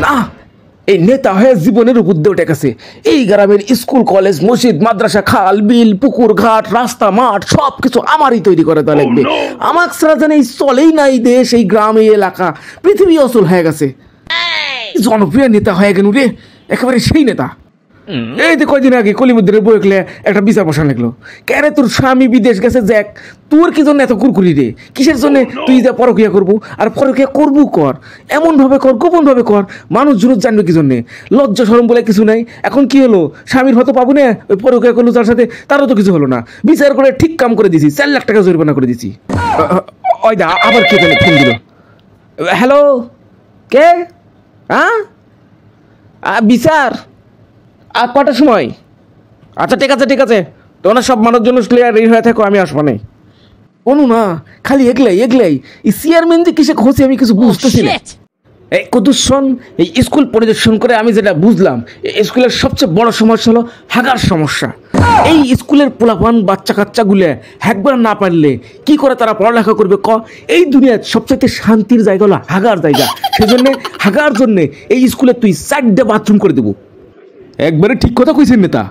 না, এই নেতা হয়ে জীবনের উপর দিয়ে উঠে গেছে। এই গ্রামের স্কুল কলেজ মসজিদ মাদ্রাসা খাল বিল পুকুর ঘাট রাস্তা মাঠ সবকিছু আমারই তৈরি করে দেওয়া লাগবে। আমার ছাড়া জানে চলেই না এই দেশ, এই গ্রাম, এই এলাকা, পৃথিবী অচল হয়ে গেছে। জনপ্রিয় নেতা হয়ে গেল রে, একেবারে সেই নেতা। এই যে কয়দিন আগে কলিমুদ্দিনের বই লিখলে একটা বিচার বসান লিখলো, কেন তোর স্বামী বিদেশ গেছে জ্যাক, তোর কি জন্য এত কুরকুরি রে? কিসের জন্য তুই যা পরকিয়া করবো? আর পরকিয়া করবো কর, এমন ভাবে কর, গোপন ভাবে কর, মানুষ জুনুত জানবে কি জন্যে? লজ্জা শরম বলে কিছু নাই। এখন কি হলো, স্বামীর হয়তো পাবো না, ওই পরকিয়া করলো তার সাথে, তারও তো কিছু হলো না। বিচার করে ঠিক কাম করে দিছি, 4 লাখ টাকা জরিমানা করে দিছি। ওই দা আবার কে জানে ফোন দিল। হ্যালো, কে? হ্যাঁ, বিচার আর কটার সময়? আচ্ছা ঠিক আছে ঠিক আছে, তোমরা সব মানুষজন রেডি হয়ে থাকো, আমি আসবো না। কোনো না, খালি এগলাই এই চেয়ারম্যান যে কিসে খোঁজে আমি কিছু বুঝতেছি না। এই কদুষণ এই স্কুল পরিদর্শন করে আমি যেটা বুঝলাম, স্কুলের সবচেয়ে বড় সমস্যা হলো হাগার সমস্যা। এই স্কুলের পোলাপান বাচ্চা কাচ্চাগুলো একবার না পারলে কি করে তারা পড়ালেখা করবে ক? এই দুনিয়ার সবচেয়ে শান্তির জায়গা হলো হাগার জায়গা। সেজন্য হাগার জন্য এই স্কুলে তুই 4টে বাথরুম করে দেবো। একবারে ঠিক কথা কইছেন নেতা।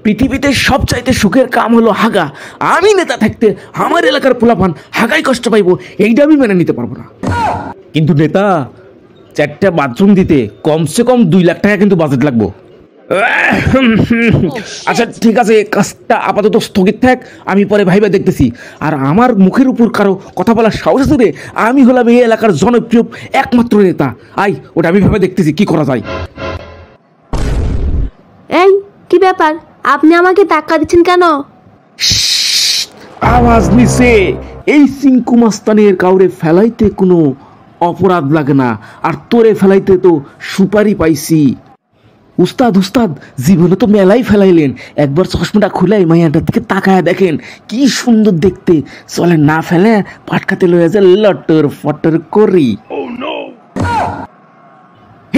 পৃথিবীতে সবচাইতে সুখের কাম হলো হাগা। আমি নেতা থাকতে আমার এলাকার পোলাপান হাগাই কষ্ট পাইবো, এইটা আমি মেনে নিতে পারবো না। কিন্তু নেতা, 4টে বাথরুম দিতে কমসে কম 2 লাখ টাকা কিন্তু বাজেট লাগবো। আচ্ছা ঠিক আছে, কাজটা আপাতত স্থগিত থাক, আমি পরে ভাইবা দেখতেছি। আর আমার মুখের উপর কারো কথা বলার সাহস আছে রে? আমি হলাম এই এলাকার জনপ্রিয় একমাত্র নেতা। আই, ওটা আমি ভাবে দেখতেছি কি করা যায়। এই কি ব্যাপার, আপনি আমাকে ধাক্কা দিচ্ছেন কেন? আওয়াজ নিচে। এই সিংকু মাস্তানের কাউরে ফেলাইতে কোনো অপরাধ লাগে না, আর তোরে ফেলাইতে তো সুপারি পাইছি। উস্তাদ উস্তাদ, জীবনে তো মেলাই ফেলাইলেন, একবার চশমাটা খুলে মাইয়াটার দিকে তাকায় দেখেন, কি সুন্দর দেখতে। চলে না ফেলে পাটকাতে লয়ে যায় লটর ফটর করি।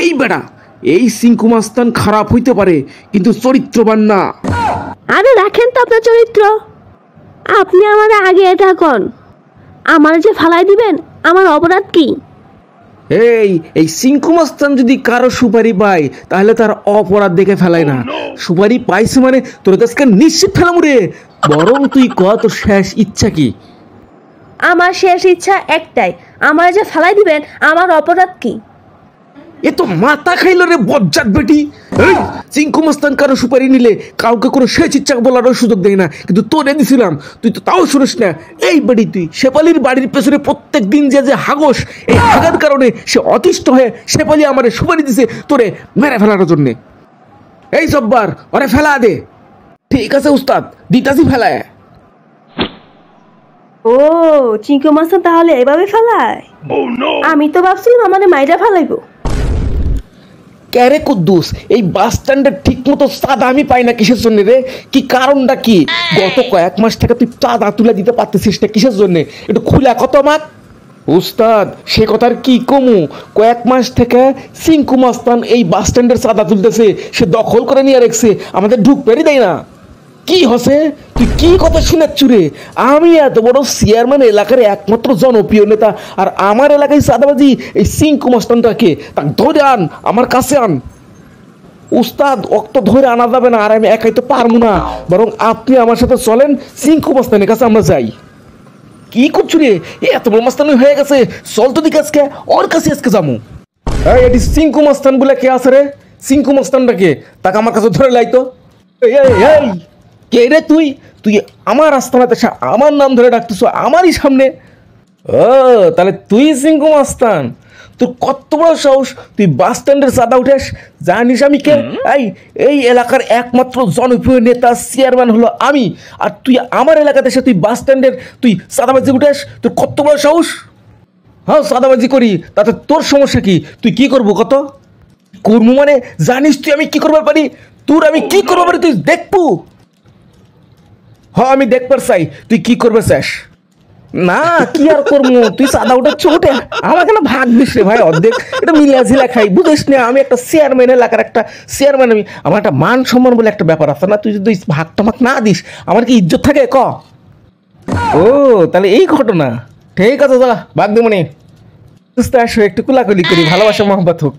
এই বেটা, এই সিংকু মাস্তান খারাপ হইতে পারে কিন্তু চরিত্রবান না। আরে রাখেন তো আপনার চরিত্র, আপনি আমার আগে এটা কন, আমার যে ফালাই দিবেন, আমার অপরাধ কি? এই সিংকু মাস্তান যদি কারো সুপারি পায় তাহলে তার অপরাধ দেখে ফেলায় না। সুপারি পাইছে মানে তোর কাছে নিশ্চিত ফেলাম রে। বরং তুই ক, তোর শেষ ইচ্ছা কি? আমার শেষ ইচ্ছা একটাই, আমার যে ফালাই দিবেন, আমার অপরাধ কি? এ তো মাথা খাইল রে বজ্জাত বেটি। সিংকু মাস্তান কারো সুপারি নিলে কাউকে কোনো শেষ ইচ্ছা বলারও সুযোগ দেয় না, কিন্তু তোরে দিছিলাম, তুই তো তাও শুনিস না। এই বেটি, তুই শেফালির বাড়ির পেছনে প্রত্যেক দিন যে হাগস, এই হাগার কারণে সে অতিষ্ঠ হয়ে শেফালি আমারে সুপারি দিছে তোরে মেরে ফেলার জন্যে। এই সববার ওরে ফেলা দে। ঠিক আছে উস্তাদ, দিতাছি ফেলায়। ও, চিংকু মাছ তাহলে এভাবে ফেলায়? আমি তো ভাবছিলাম আমাদের মাইরা ফেলাইবো। ক্যারে কুদ্দুস, এই বাস স্ট্যান্ডের ঠিক মতো চাঁদা আমি পাই না কিসের জন্য রে? কি কারণটা কি? গত কয়েক মাস থেকে তুই চাঁদা তুলে দিতে পারতেছিস না কিসের জন্য? একটু খুলে কত মাক। উস্তাদ, সে কথার কি কমু? কয়েক মাস থেকে সিংকু মাস্তান এই বাস স্ট্যান্ডের চাঁদা তুলতেছে, সে দখল করে নিয়ে রেখেছে, আমাদের ঢুকতেই দেয় না। কি হসে? তুই কি কথা শুনাচ্ছু রে? আমি এত বড় চেয়ারম্যান, এলাকার একমাত্র জনপ্রিয় নেতা, আর আমার এলাকায় চাঁদাবাজি এই সিংকু মাস্তানটাকে তাকে ধরে আন, আমার কাছে আন। উস্তাদ, অক্ত ধরে আনা যাবে না, আর আমি একাই তো পারবো না, বরং আপনি আমার সাথে চলেন, সিংকু মাস্তানের কাছে আমরা যাই। কি করছু রে? এত বড় মাস্তানি হয়ে গেছে, চল তো দিকে আজকে ওর কাছে আজকে যাবো। এই এটি সিংকু মাস্তান বলে কে আছে রে? সিংকু মাস্তানটাকে তাকে আমার কাছে ধরে লাইতো। এই কে রে তুই? তুই আমার আস্তানাতে আমার নাম ধরে ডাকতেছ আমারই সামনে? ও, তাহলে তুই সিংকু মাস্তান? তোর কত বড় সাহস, তুই বাস স্ট্যান্ডের চাঁদা উঠাস? জানিস আমি কে? এই এলাকার একমাত্র জনপ্রিয় নেতা চেয়ারম্যান হলো আমি, আর তুই আমার এলাকাতে এসে তুই বাস স্ট্যান্ডের তুই চাঁদাবাজি উঠাস? তোর কত বড় সাহস? হ্যাঁ, চাঁদাবাজি করি, তাতে তোর সমস্যা কি? তুই কি করবো কত? করবো মানে জানিস তুই আমি কি করবার পারি? তোর আমি কি করবো পারি তুই দেখবো? হ্যাঁ, আমি দেখবার চাই তুই কি করবে চাস। না, কি আর করবো, তুই চাঁদা উঠাচ্ছ উঠে আমার কেন ভাগ দিস রে ভাই? অর্ধেক এটা মিলিয়া ঝিলা খাই, বুঝিস না? আমি একটা চেয়ারম্যান, এলাকার একটা চেয়ারম্যান, আমি আমার একটা মান সম্মান বলে একটা ব্যাপার আছে না? তুই যদি ভাগ টামাক না দিস আমার কি ইজ্জত থাকে ক? ও, তাহলে এই ঘটনা। ঠিক আছে, যা ভাগ দেবো নি, একটু কুলাকুলি করি, ভালোবাসা মহব্বত হোক।